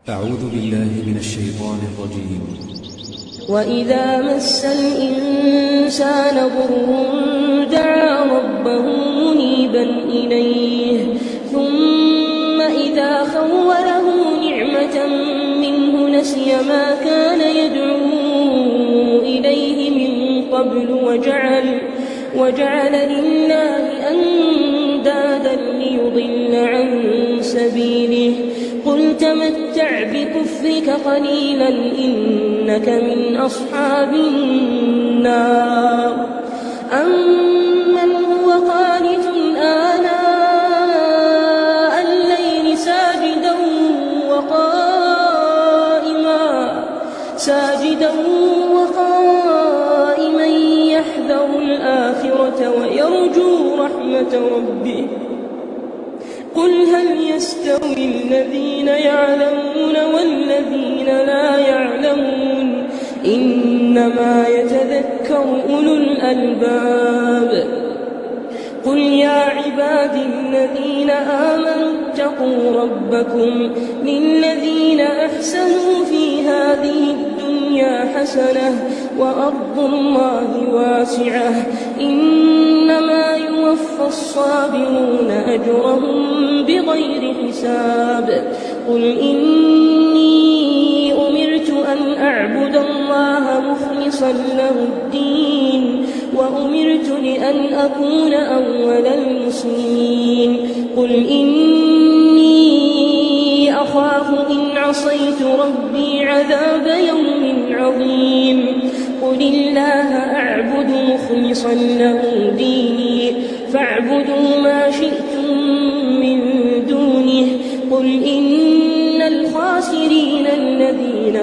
أعوذ بالله من الشيطان الرجيم. وإذا مس الإنسان ضر دعا ربه منيبا إليه ثم إذا خوله نعمة منه نسي ما كان يدعو إليه من قبل وجعل لله أندادا ليضل عن سبيله. قل تمتع بكفرك قليلا إنك من أصحاب النار. أمن هو قانت آناء الليل ساجدا وقائما يحذر الآخرة ويرجو رحمة ربه. قل هل يستوي الذين يعلمون والذين لا يعلمون إنما يتذكر أولو الألباب. قل يا عبادي الذين آمنوا اتقوا ربكم للذين أحسنوا في هذه الدنيا حسنة وأرض الله واسعة إنما يوفى الصابرون أجرهم بغير حساب. قل إني أمرت أن أعبد الله مخلصا له الدين وأمرت لأن أكون أول المسلمين. قل إني أخاف إن عصيت ربي عذاب يوم عظيم. قل الله أعبد مخلصا له ديني فاعبدوا ما شئتم من دونه. قل إن الخاسرين الذين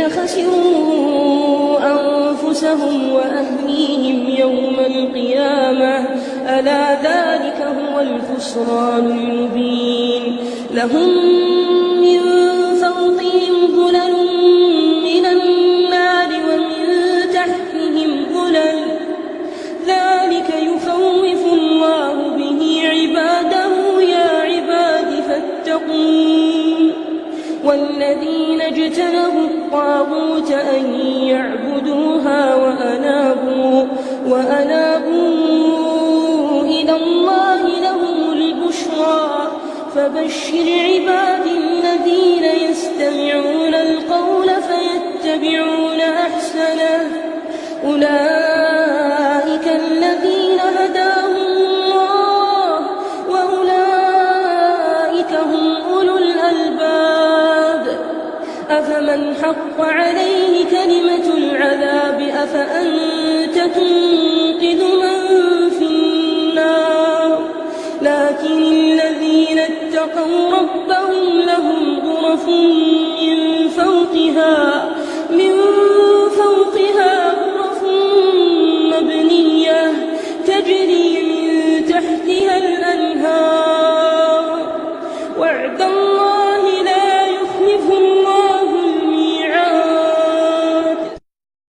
خسروا أنفسهم وأهليهم يوم القيامة ألا ذلك هو الخسران المبين. لهم من فوقهم ظلل من النار ومن تحتهم ظلل ذلك يخوف الله به عباده يا عباد فاتقون. والذين اجتنبوا الطاغوت أن يعبدوها وأنابوا إلى الله لهم البشرى. فبشر عبادي الذين يستمعون القول فيتبعون أحسنه أولئك الذين هداهم الله وأولئك هم أولو الألباب. أفمن حق عليه كلمة العذاب أفأنت تنقذ من في النار. لكن الذين اتقوا ربهم لهم غرف